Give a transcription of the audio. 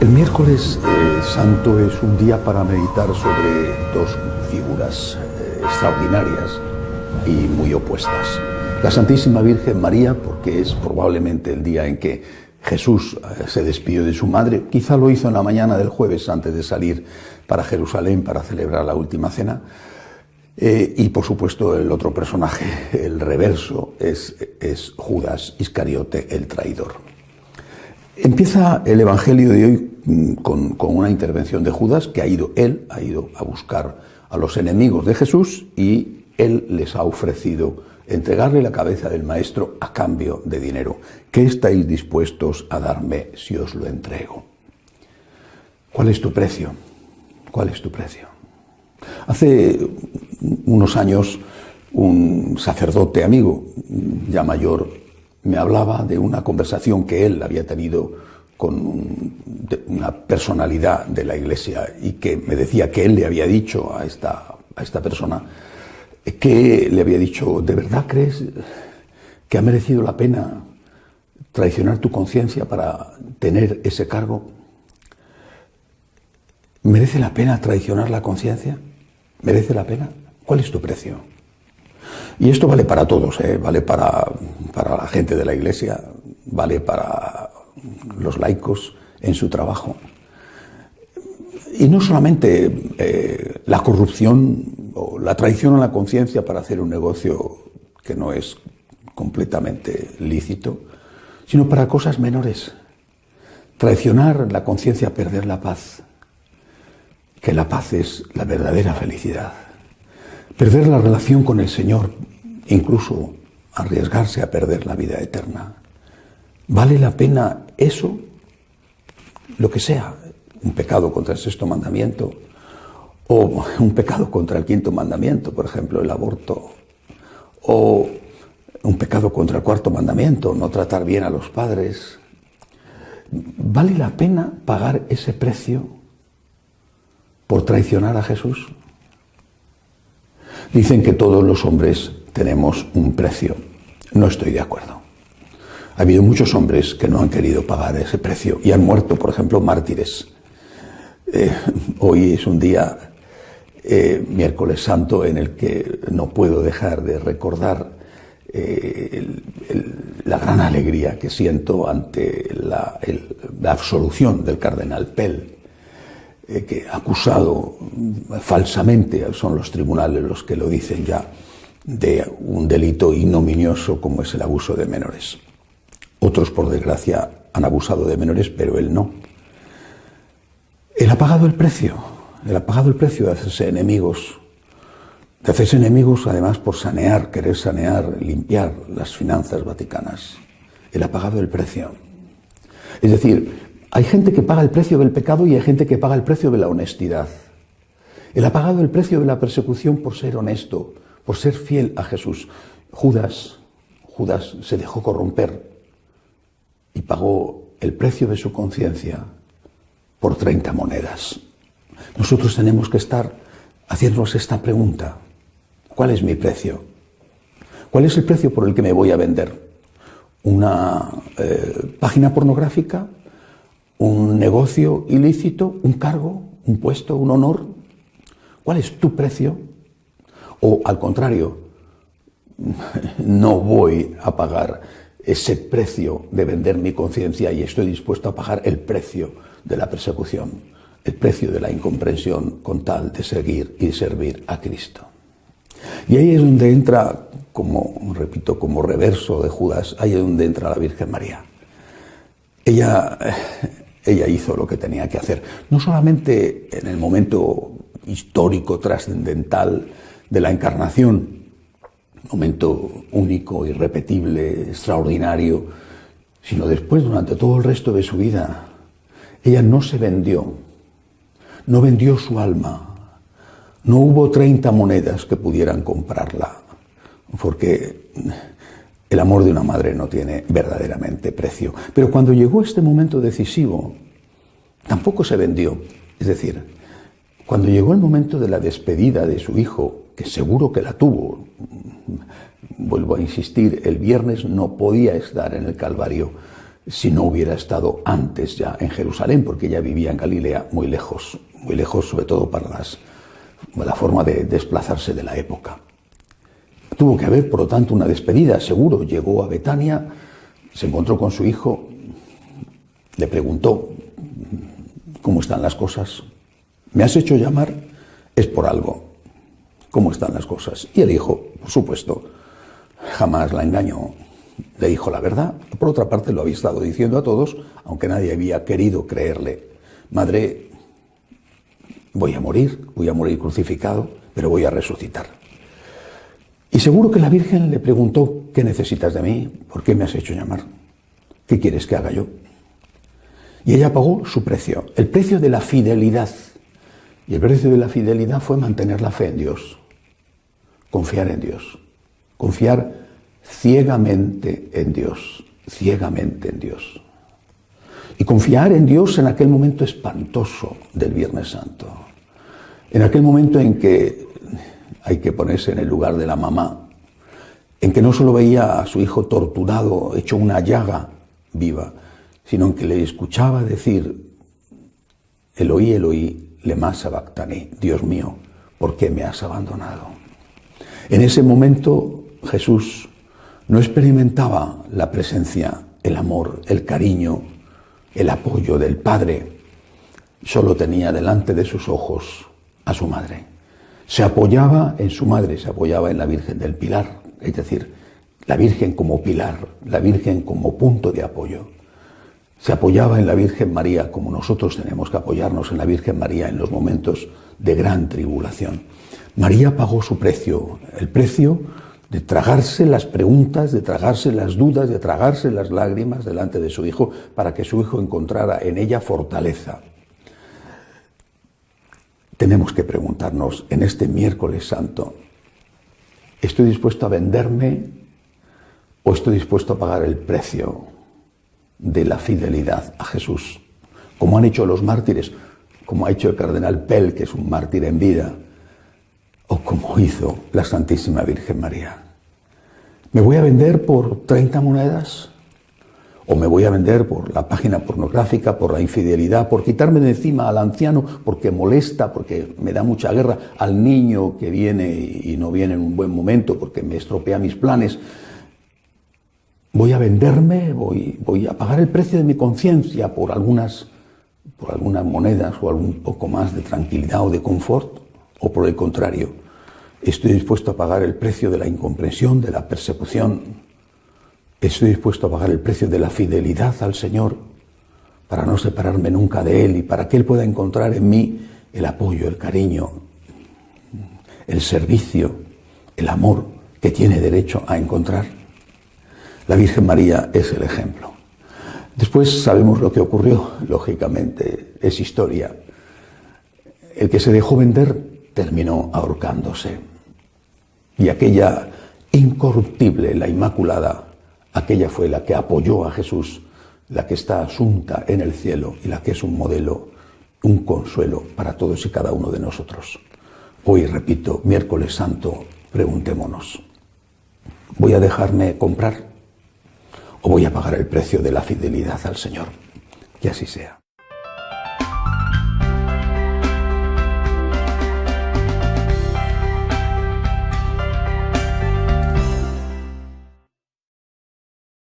El miércoles santo es un día para meditar sobre dos figuras extraordinarias y muy opuestas. La Santísima Virgen María, porque es probablemente el día en que Jesús se despidió de su madre, quizá lo hizo en la mañana del jueves antes de salir para Jerusalén para celebrar la última cena. Y por supuesto el otro personaje, el reverso, es Judas Iscariote, el traidor. Empieza el Evangelio de hoy con una intervención de Judas, que ha ido a buscar a los enemigos de Jesús y él les ha ofrecido entregarle la cabeza del maestro a cambio de dinero. ¿Qué estáis dispuestos a darme si os lo entrego? ¿Cuál es tu precio? ¿Cuál es tu precio? Hace unos años un sacerdote amigo, ya mayor, me hablaba de una conversación que él había tenido con una personalidad de la Iglesia y que me decía que él le había dicho a esta persona, que le había dicho: ¿de verdad crees que ha merecido la pena traicionar tu conciencia para tener ese cargo? ¿Merece la pena traicionar la conciencia? ¿Merece la pena? ¿Cuál es tu precio? Y esto vale para todos, vale para la gente de la Iglesia, vale para los laicos en su trabajo. Y no solamente la corrupción o la traición a la conciencia para hacer un negocio que no es completamente lícito, sino para cosas menores. Traicionar la conciencia, perder la paz, que la paz es la verdadera felicidad. Perder la relación con el Señor, incluso arriesgarse a perder la vida eterna. ¿Vale la pena eso? Lo que sea, un pecado contra el sexto mandamiento o un pecado contra el quinto mandamiento, por ejemplo, el aborto, o un pecado contra el cuarto mandamiento, no tratar bien a los padres. ¿Vale la pena pagar ese precio por traicionar a Jesús? Dicen que todos los hombres tenemos un precio. No estoy de acuerdo. Ha habido muchos hombres que no han querido pagar ese precio y han muerto, por ejemplo, mártires. Hoy es un día, miércoles santo, en el que no puedo dejar de recordar la gran alegría que siento ante la absolución del cardenal Pell, que acusado falsamente, son los tribunales los que lo dicen ya, de un delito ignominioso como es el abuso de menores. Otros, por desgracia, han abusado de menores, pero él no. Él ha pagado el precio de hacerse enemigos, además por querer sanear, limpiar las finanzas vaticanas. Él ha pagado el precio. Es decir, hay gente que paga el precio del pecado y hay gente que paga el precio de la honestidad. Él ha pagado el precio de la persecución por ser honesto, por ser fiel a Jesús. Judas se dejó corromper y pagó el precio de su conciencia por 30 monedas. Nosotros tenemos que estar haciéndonos esta pregunta: ¿cuál es mi precio? ¿Cuál es el precio por el que me voy a vender? ¿Una página pornográfica? ¿Un negocio ilícito? ¿Un cargo? ¿Un puesto? ¿Un honor? ¿Cuál es tu precio? O al contrario, no voy a pagar ese precio de vender mi conciencia y estoy dispuesto a pagar el precio de la persecución, el precio de la incomprensión con tal de seguir y servir a Cristo. Y ahí es donde entra, como reverso de Judas, ahí es donde entra la Virgen María. Ella hizo lo que tenía que hacer, no solamente en el momento histórico, trascendental de la Encarnación, momento único, irrepetible, extraordinario, sino después, durante todo el resto de su vida. Ella no se vendió, no vendió su alma, no hubo 30 monedas que pudieran comprarla, porque el amor de una madre no tiene verdaderamente precio. Pero cuando llegó este momento decisivo, tampoco se vendió. Es decir, cuando llegó el momento de la despedida de su hijo, que seguro que la tuvo, vuelvo a insistir, el viernes no podía estar en el Calvario, si no hubiera estado antes ya en Jerusalén, porque ella vivía en Galilea muy lejos sobre todo para la forma de desplazarse de la época. Tuvo que haber, por lo tanto, una despedida, seguro. Llegó a Betania, se encontró con su hijo, le preguntó: ¿cómo están las cosas? ¿Me has hecho llamar? Es por algo. ¿Cómo están las cosas? Y el hijo, por supuesto, jamás la engañó. Le dijo la verdad. Por otra parte, lo había estado diciendo a todos, aunque nadie había querido creerle. Madre, voy a morir crucificado, pero voy a resucitar. Y seguro que la Virgen le preguntó: ¿qué necesitas de mí? ¿Por qué me has hecho llamar? ¿Qué quieres que haga yo? Y ella pagó su precio, el precio de la fidelidad. Y el precio de la fidelidad fue mantener la fe en Dios, confiar en Dios, confiar ciegamente en Dios, ciegamente en Dios. Y confiar en Dios en aquel momento espantoso del Viernes Santo, en aquel momento en que hay que ponerse en el lugar de la mamá, en que no solo veía a su hijo torturado, hecho una llaga viva, sino en que le escuchaba decir: Eloí, Eloí, lema sabactani, Dios mío, ¿por qué me has abandonado? En ese momento Jesús no experimentaba la presencia, el amor, el cariño, el apoyo del Padre. Solo tenía delante de sus ojos a su madre. Se apoyaba en su madre, se apoyaba en la Virgen del Pilar, es decir, la Virgen como pilar, la Virgen como punto de apoyo. Se apoyaba en la Virgen María, como nosotros tenemos que apoyarnos en la Virgen María en los momentos de gran tribulación. María pagó su precio, el precio de tragarse las preguntas, de tragarse las dudas, de tragarse las lágrimas delante de su hijo, para que su hijo encontrara en ella fortaleza. Tenemos que preguntarnos en este miércoles santo: ¿estoy dispuesto a venderme o estoy dispuesto a pagar el precio de la fidelidad a Jesús? Como han hecho los mártires, como ha hecho el cardenal Pell, que es un mártir en vida, o como hizo la Santísima Virgen María. ¿Me voy a vender por 30 monedas? ¿O me voy a vender por la página pornográfica, por la infidelidad, por quitarme de encima al anciano porque molesta, porque me da mucha guerra, al niño que viene y no viene en un buen momento porque me estropea mis planes? ¿Voy a venderme? ¿Voy a pagar el precio de mi conciencia por algunas monedas o algún poco más de tranquilidad o de confort? ¿O por el contrario, estoy dispuesto a pagar el precio de la incomprensión, de la persecución? ¿Estoy dispuesto a pagar el precio de la fidelidad al Señor para no separarme nunca de Él y para que Él pueda encontrar en mí el apoyo, el cariño, el servicio, el amor que tiene derecho a encontrar? La Virgen María es el ejemplo. Después sabemos lo que ocurrió, lógicamente, es historia. El que se dejó vender terminó ahorcándose. Y aquella incorruptible, la Inmaculada, aquella fue la que apoyó a Jesús, la que está asunta en el cielo y la que es un modelo, un consuelo para todos y cada uno de nosotros. Hoy, repito, miércoles santo, preguntémonos: ¿voy a dejarme comprar o voy a pagar el precio de la fidelidad al Señor? Que así sea.